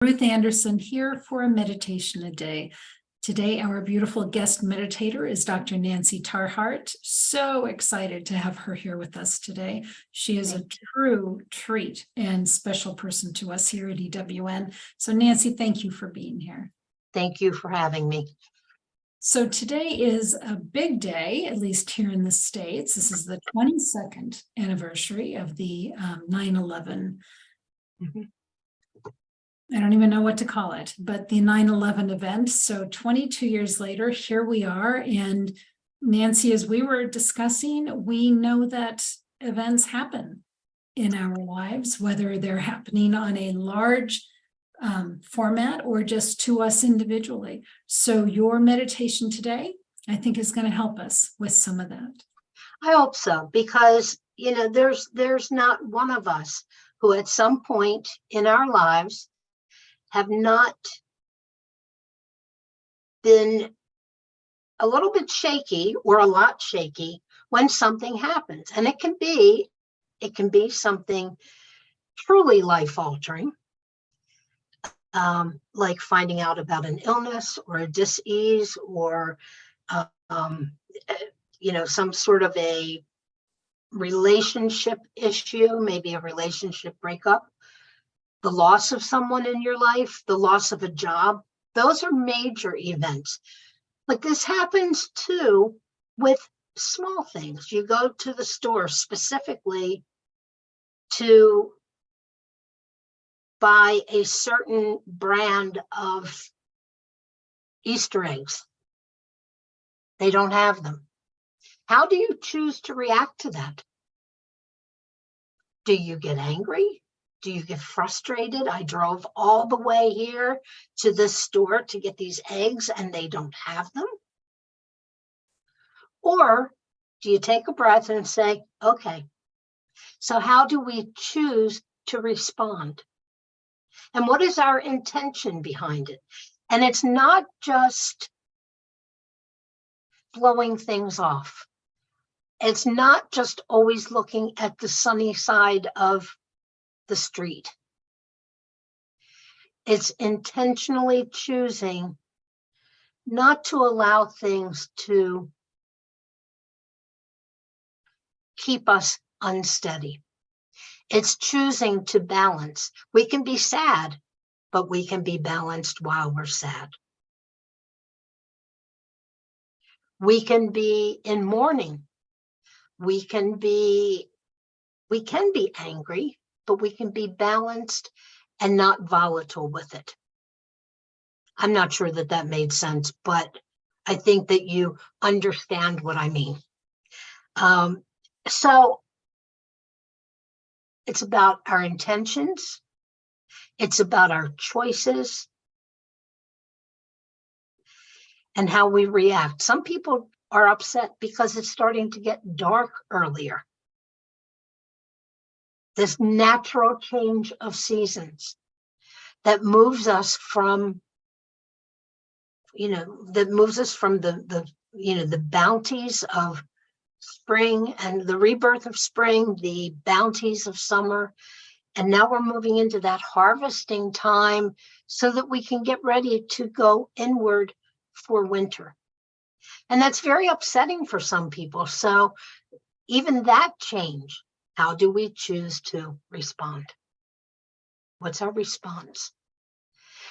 Ruth Anderson here for a meditation a day. Today, our beautiful guest meditator is Dr. Nancy Tarr Hart. So excited to have her here with us today. She is a true treat and special person to us here at EWN. So Nancy, thank you for being here. Thank you for having me. So today is a big day, at least here in the States. This is the 22nd anniversary of the 9/11. I don't even know what to call it, but the 9/11 event. So 22 years later, here we are. And Nancy, as we were discussing, we know that events happen in our lives, whether they're happening on a large format or just to us individually. So your meditation today, I think, is going to help us with some of that. I hope so, because, there's not one of us who at some point in our lives have not been a little bit shaky or a lot shaky when something happens. And it can be something truly life-altering, like finding out about an illness or a dis-ease or, some sort of a relationship issue, maybe a relationship breakup, the loss of someone in your life, the loss of a job. Those are major events. But this happens too with small things. You go to the store specifically to buy a certain brand of Easter eggs. They don't have them. How do you choose to react to that? Do you get angry? Do you get frustrated? I drove all the way here to this store to get these eggs and they don't have them. Or do you take a breath and say, okay, so how do we choose to respond? And what is our intention behind it? And it's not just blowing things off. It's not just always looking at the sunny side of the street. It's intentionally choosing not to allow things to keep us unsteady. It's choosing to balance. We can be sad, but we can be balanced while we're sad. We can be in mourning. We can be angry, but we can be balanced and not volatile with it. I'm not sure that made sense, but I think that you understand what I mean. So it's about our intentions. It's about our choices and how we react. Some people are upset because it's starting to get dark earlier. This natural change of seasons that moves us from, the bounties of spring and the rebirth of spring, the bounties of summer. And now we're moving into that harvesting time so that we can get ready to go inward for winter. And that's very upsetting for some people. So even that change, how do we choose to respond? What's our response?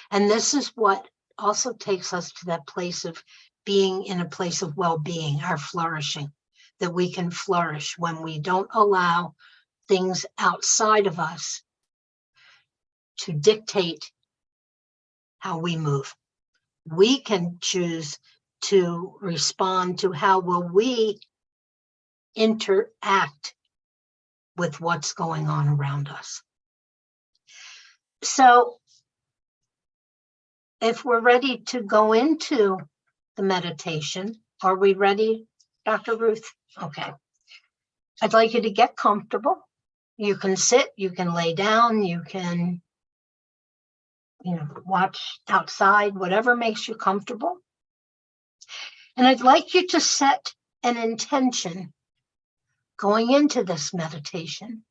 And this is what also takes us to that place of being in a place of well-being, our flourishing, that we can flourish when we don't allow things outside of us to dictate how we move. We can choose to respond to how will we interact with what's going on around us. So if we're ready to go into the meditation, are we ready, Dr. Ruth? Okay. I'd like you to get comfortable. You can sit, you can lay down, you can, watch outside, whatever makes you comfortable. And I'd like you to set an intention going into this meditation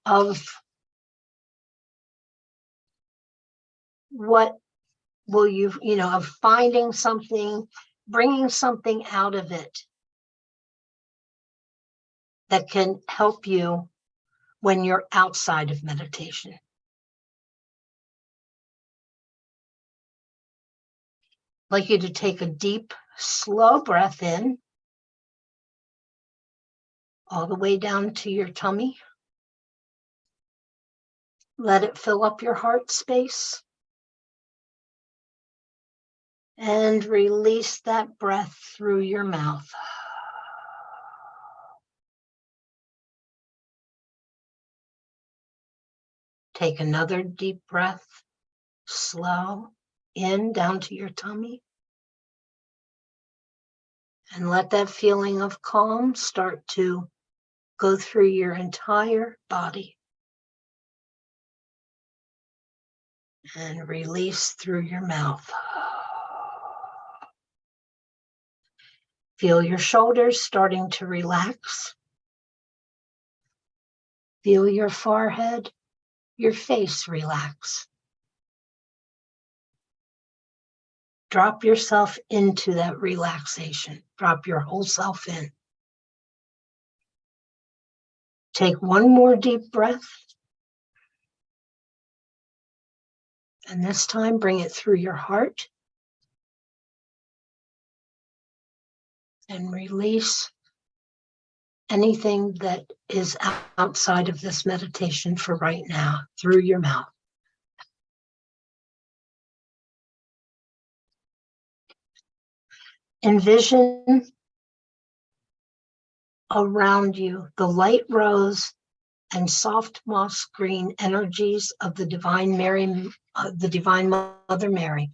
of what will you, of finding something, bringing something out of it that can help you when you're outside of meditation. I'd like you to take a deep, slow breath in, all the way down to your tummy. Let it fill up your heart space. And release that breath through your mouth. Take another deep breath, slow, in down to your tummy. And let that feeling of calm start to go through your entire body. And release through your mouth. Feel your shoulders starting to relax. Feel your forehead, your face relax. Drop yourself into that relaxation. Drop your whole self in. Take one more deep breath. And this time, bring it through your heart. And release anything that is outside of this meditation for right now through your mouth. Envision around you the light rose and soft moss green energies of the Divine Mother Mary.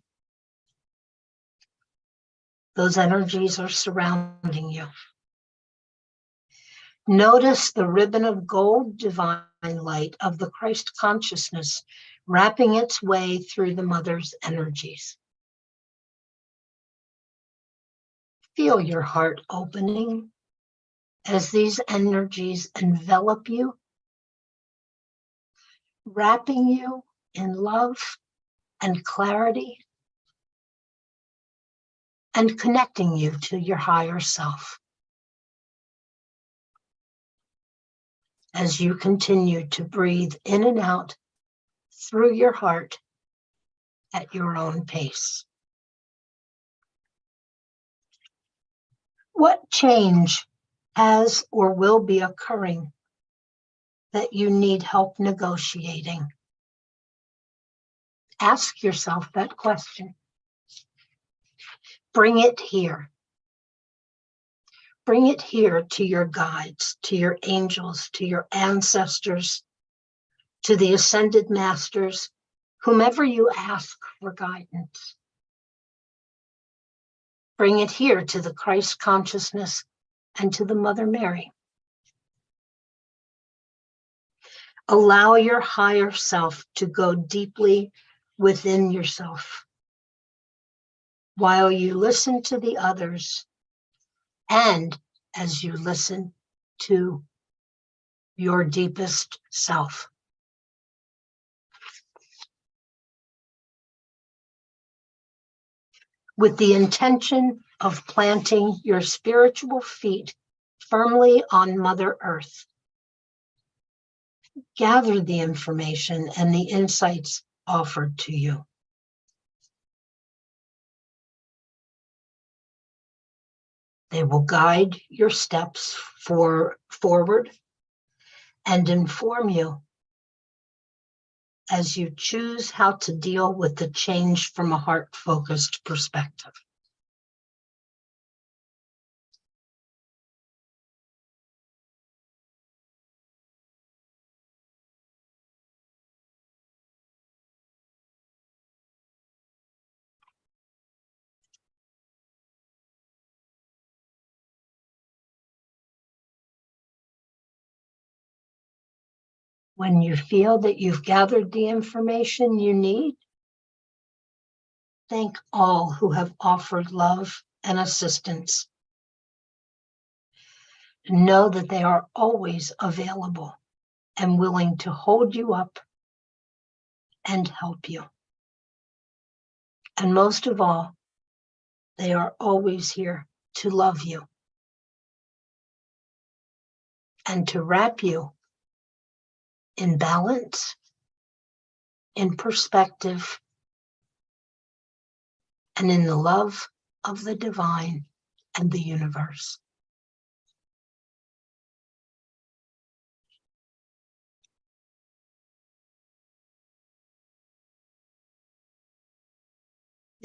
Those energies are surrounding you. Notice the ribbon of gold divine light of the Christ consciousness wrapping its way through the Mother's energies. Feel your heart opening as these energies envelop you, wrapping you in love and clarity, and connecting you to your higher self. As you continue to breathe in and out through your heart at your own pace. What change has or will be occurring that you need help negotiating? Ask yourself that question. Bring it here. Bring it here to your guides, to your angels, to your ancestors, to the ascended masters, whomever you ask for guidance. Bring it here to the Christ consciousness and to the Mother Mary. Allow your higher self to go deeply within yourself while you listen to the others and as you listen to your deepest self. With the intention of planting your spiritual feet firmly on Mother Earth, gather the information and the insights offered to you. They will guide your steps forward and inform you as you choose how to deal with the change from a heart-focused perspective. When you feel that you've gathered the information you need, thank all who have offered love and assistance. Know that they are always available and willing to hold you up and help you. And most of all, they are always here to love you and to wrap you in balance, in perspective, and in the love of the divine and the universe.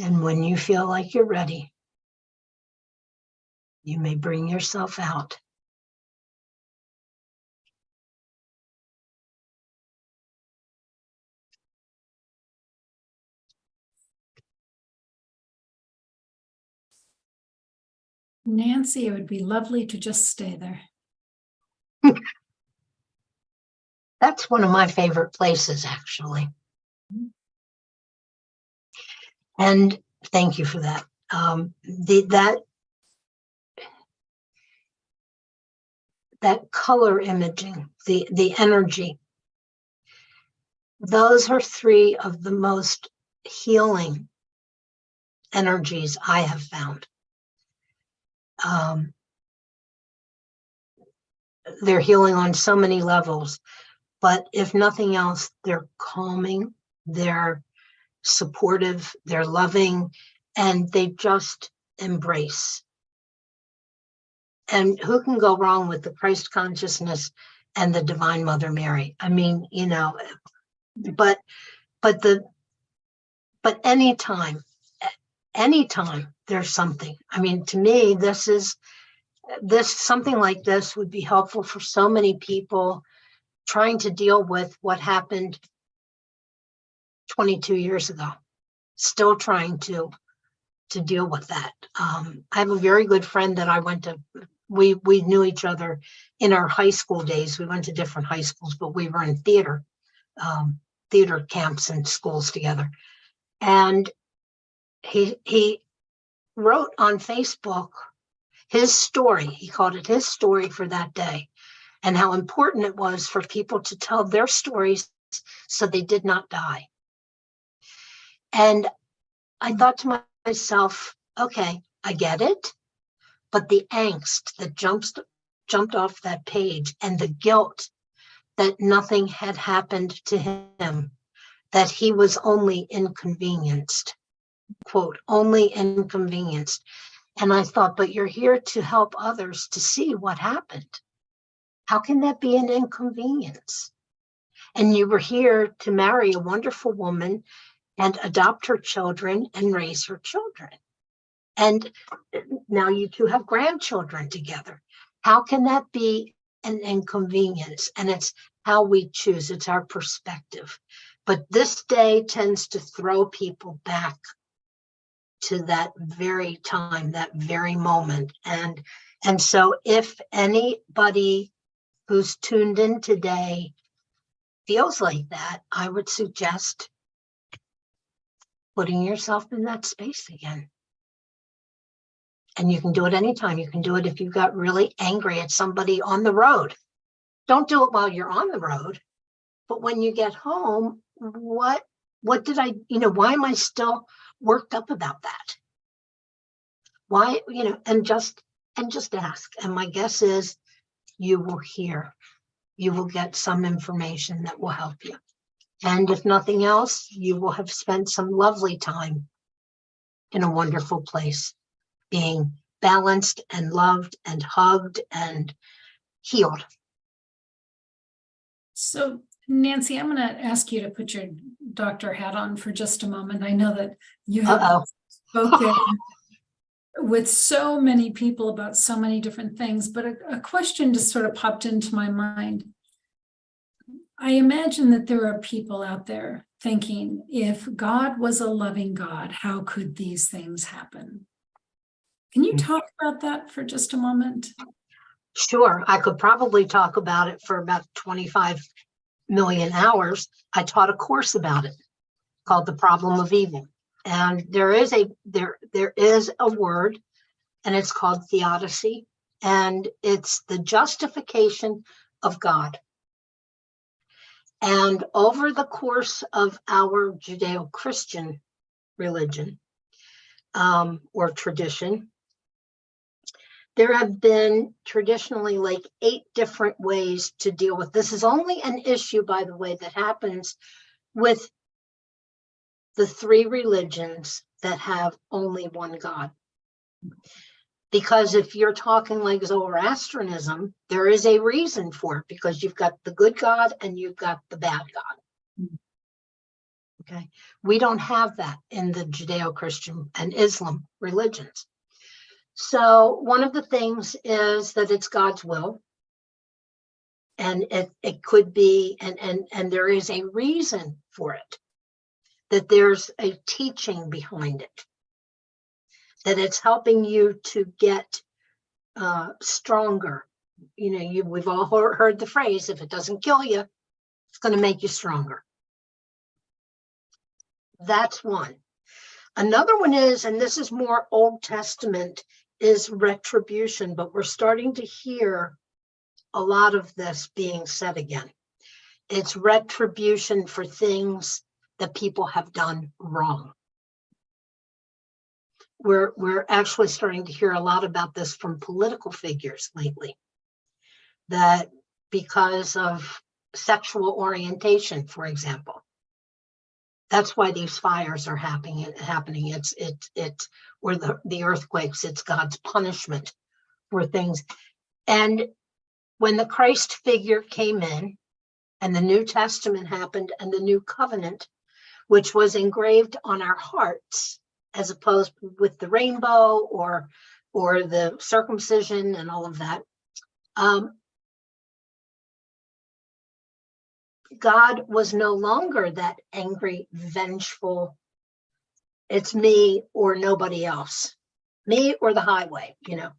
And when you feel like you're ready, you may bring yourself out. Nancy, it would be lovely to just stay there. That's one of my favorite places, actually. And thank you for that. That color imaging, the energy, those are three of the most healing energies I have found. They're healing on so many levels, but if nothing else, they're calming, they're supportive, they're loving, and they just embrace. And who can go wrong with the Christ consciousness and the Divine Mother Mary? I mean, you know, but anytime there's something. I mean, to me, something like this would be helpful for so many people trying to deal with what happened 22 years ago, still trying to deal with that. I have a very good friend that we knew each other in our high school days. We went to different high schools, but we were in theater camps and schools together. And he wrote on Facebook his story. He called it his story for that day, and how important it was for people to tell their stories so they did not die. And I thought to myself, okay, I get it, but the angst that jumped off that page and the guilt that nothing had happened to him, that he was only inconvenienced, quote, only inconvenienced. And I thought, but you're here to help others to see what happened. How can that be an inconvenience? And you were here to marry a wonderful woman and adopt her children and raise her children. And now you two have grandchildren together. How can that be an inconvenience? And it's how we choose, it's our perspective. But this day tends to throw people back to that very time, that very moment. And so if anybody who's tuned in today feels like that, I would suggest putting yourself in that space again. And you can do it anytime. You can do it if you got really angry at somebody on the road. Don't do it while you're on the road. But when you get home, what did I, why am I still worked up about that? Why, and just ask. And my guess is you will hear, you will get some information that will help you. And if nothing else, you will have spent some lovely time in a wonderful place, being balanced and loved and hugged and healed. So, Nancy, I'm going to ask you to put your doctor hat on for just a moment. I know that you have spoken with so many people about so many different things, but a question just sort of popped into my mind. I imagine that there are people out there thinking, if God was a loving God, how could these things happen? Can you talk about that for just a moment? Sure. I could probably talk about it for about 25 million hours. I taught a course about it called The Problem of Evil. And there is a word, and it's called theodicy, and it's the justification of God. And over the course of our Judeo-Christian religion or tradition, there have been traditionally like 8 different ways to deal with this. Is only an issue, by the way, that happens with the 3 religions that have only one God. Because if you're talking like Zoroastrianism, there is a reason for it, because you've got the good God and you've got the bad God. Okay, we don't have that in the Judeo-Christian and Islam religions. So one of the things is that it's God's will, and it could be, and there is a reason for it, that there's a teaching behind it, that it's helping you to get stronger. You know, we've all heard the phrase, if it doesn't kill you, it's going to make you stronger. That's one. Another one is, and this is more Old Testament, is retribution, but we're starting to hear a lot of this being said again. It's retribution for things that people have done wrong. We're actually starting to hear a lot about this from political figures lately, that because of sexual orientation, for example, that's why these fires are happening. It's or the earthquakes. It's God's punishment for things. And when the Christ figure came in, and the New Testament happened, and the New Covenant, which was engraved on our hearts, as opposed with the rainbow or the circumcision and all of that, God was no longer that angry, vengeful, it's me or nobody else, me or the highway, you know.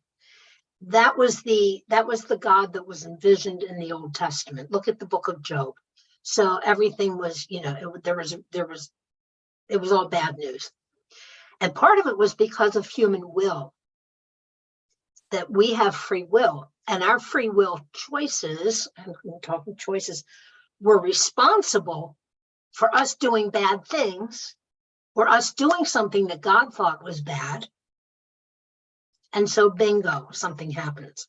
That was the God that was envisioned in the Old Testament. Look at the book of Job. So everything was, you know, it was all bad news. And part of it was because of human will, that we have free will, and our free will choices, and we're talking choices, were responsible for us doing bad things, or us doing something that God thought was bad. And so bingo, something happens.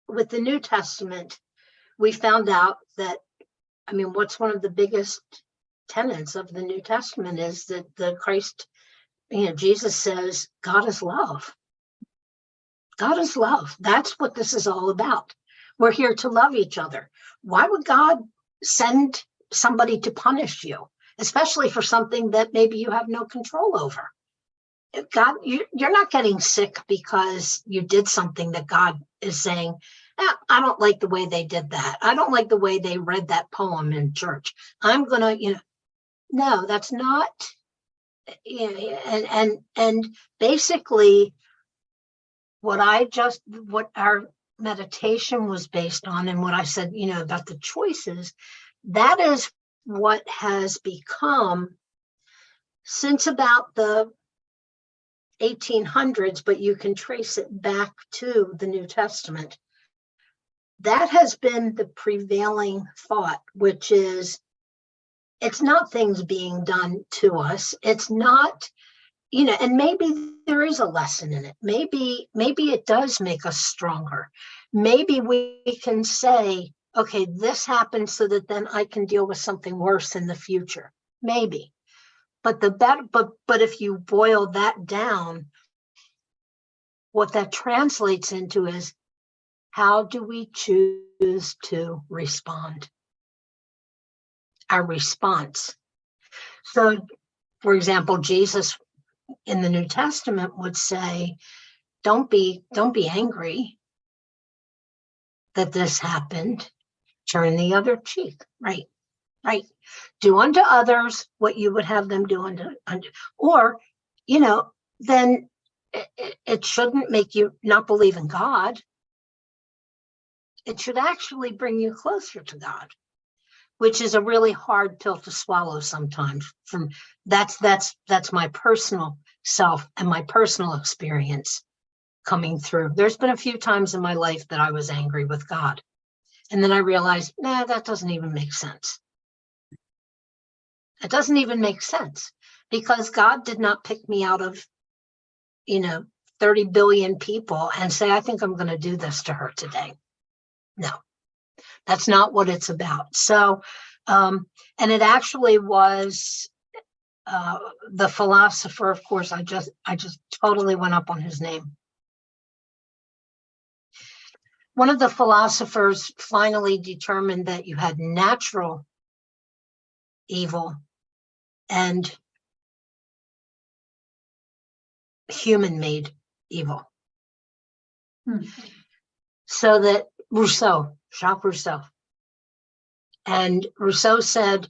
With the New Testament, we found out that, I mean, what's one of the biggest tenets of the New Testament is that the Christ, you know, Jesus says, God is love. God is love. That's what this is all about. We're here to love each other. Why would God send somebody to punish you, especially for something that maybe you have no control over? God, you're not getting sick because you did something that God is saying, I don't like the way they did that. I don't like the way they read that poem in church. I'm gonna, you know, no, that's not. You know, and basically, what our meditation was based on, and what I said, you know, about the choices, that is what has become, since about the 1800s, but you can trace it back to the New Testament. That has been the prevailing thought, which is, it's not things being done to us. It's not, you know, and maybe there is a lesson in it. Maybe it does make us stronger. Maybe we can say, okay, this happened so that then I can deal with something worse in the future. Maybe. But but if you boil that down, what that translates into is, how do we choose to respond? Our response. So, for example, Jesus in the New Testament would say, don't be angry that this happened. Turn the other cheek. Right. Do unto others what you would have them do unto or, you know, then it shouldn't make you not believe in God. It should actually bring you closer to God, which is a really hard pill to swallow sometimes. That's my personal self and my personal experience coming through. There's been a few times in my life that I was angry with God. And then I realized, that doesn't even make sense. It doesn't even make sense, because God did not pick me out of, 30 billion people and say, I think I'm going to do this to her today. No, that's not what it's about. So, and it actually was the philosopher, of course, I just totally went up on his name. One of the philosophers finally determined that you had natural evil and human-made evil. So that Jacques Rousseau. And Rousseau said,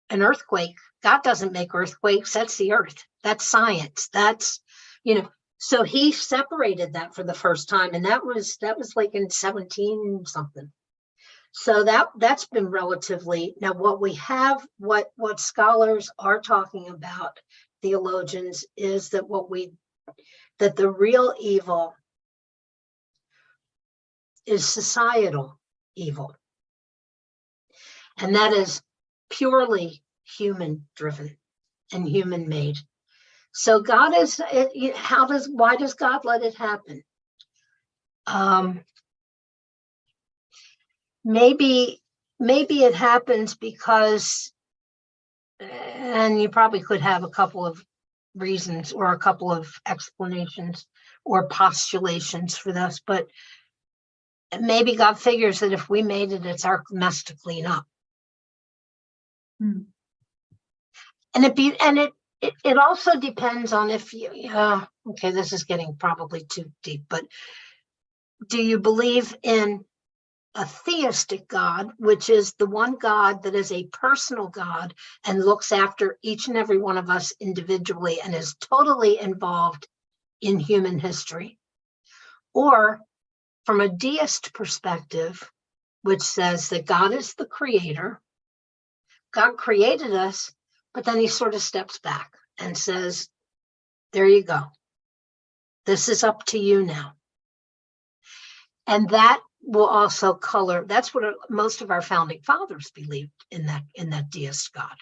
an earthquake, God doesn't make earthquakes, that's the earth. That's science. That's, so he separated that for the first time. And that was like in 17 something. So that's been relatively, now what we have, what scholars are talking about, theologians, is that that the real evil is societal evil. And that is purely human driven and human made. So God is, why does God let it happen? Maybe it happens because, and you probably could have a couple of reasons or a couple of explanations or postulations for this, but maybe God figures that if we made it, it's our mess to clean up. And it also depends on if you, okay, this is getting probably too deep, but do you believe in a theistic God, which is the one God that is a personal God and looks after each and every one of us individually and is totally involved in human history? Or from a deist perspective, which says that God is the creator, God created us, but then he sort of steps back and says, there you go. This is up to you now. And that will also color, that's what most of our founding fathers believed in that deist God.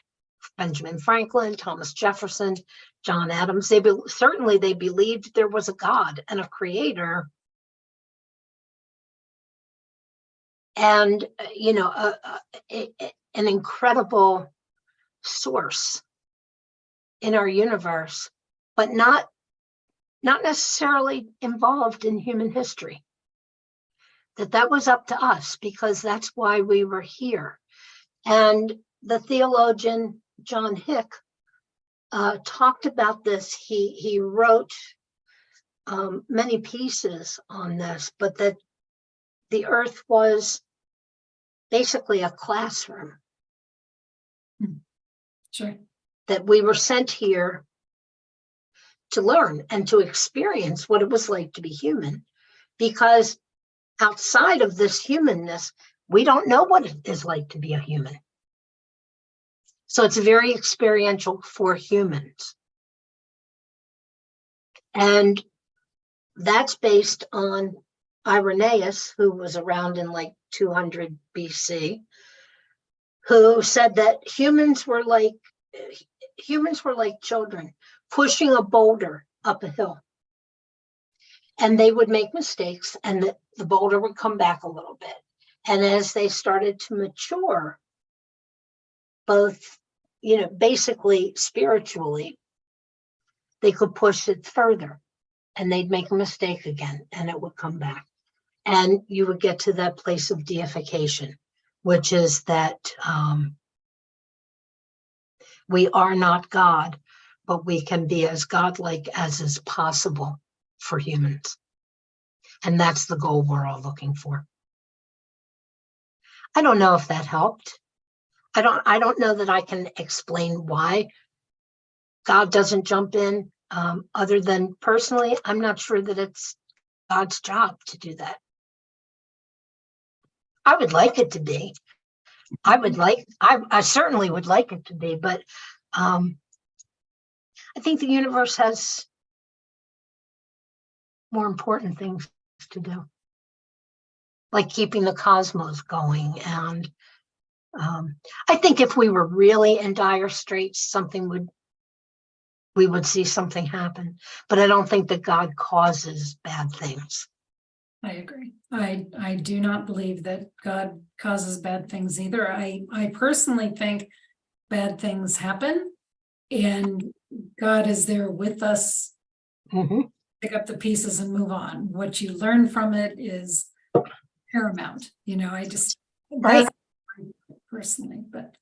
Benjamin Franklin, Thomas Jefferson, John Adams, certainly they believed there was a God and a creator. And, an incredible source in our universe, but not necessarily involved in human history. That was up to us because that's why we were here. And the theologian John Hick talked about this. He wrote many pieces on this, but that the earth was basically a classroom. Sure. That we were sent here to learn and to experience what it was like to be human, because outside of this humanness, we don't know what it is like to be a human. So it's very experiential for humans. And that's based on Irenaeus, who was around in like 200 BC, who said that humans were like children pushing a boulder up a hill. And they would make mistakes and the boulder would come back a little bit. And as they started to mature, both, basically spiritually, they could push it further and they'd make a mistake again and it would come back. And you would get to that place of deification, which is that we are not God, but we can be as godlike as is possible for humans. And that's the goal we're all looking for. I don't know if that helped. I don't know that I can explain why God doesn't jump in, other than personally, I'm not sure that it's God's job to do that. I would like it to be. I certainly would like it to be, but I think the universe has more important things to do, like keeping the cosmos going and I think if we were really in dire straits, we would see something happen. But I don't think that God causes bad things. I agree. I do not believe that God causes bad things either. I personally think bad things happen and God is there with us, pick up the pieces and move on. What you learn from it is paramount. I just, Right. Personally, but.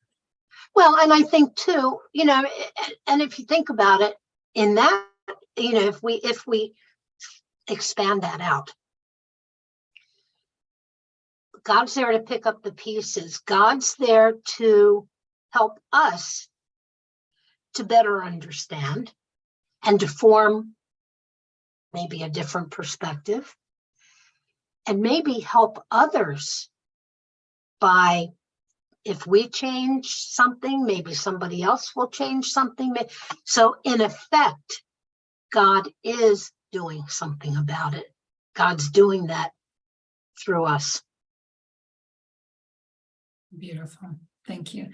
Well, and I think too, and if you think about it in that, if we expand that out, God's there to pick up the pieces. God's there to help us to better understand and to form maybe a different perspective and maybe help others by, if we change something, maybe somebody else will change something. So in effect, God is doing something about it. God's doing that through us. Beautiful. Thank you.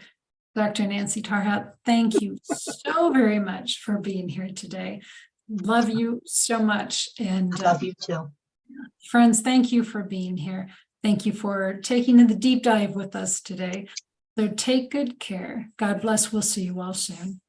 Dr. Nancy Tarr Hart, thank you so very much for being here today. Love you so much. And I love you too. Friends, thank you for being here. Thank you for taking the deep dive with us today. So take good care. God bless. We'll see you all soon.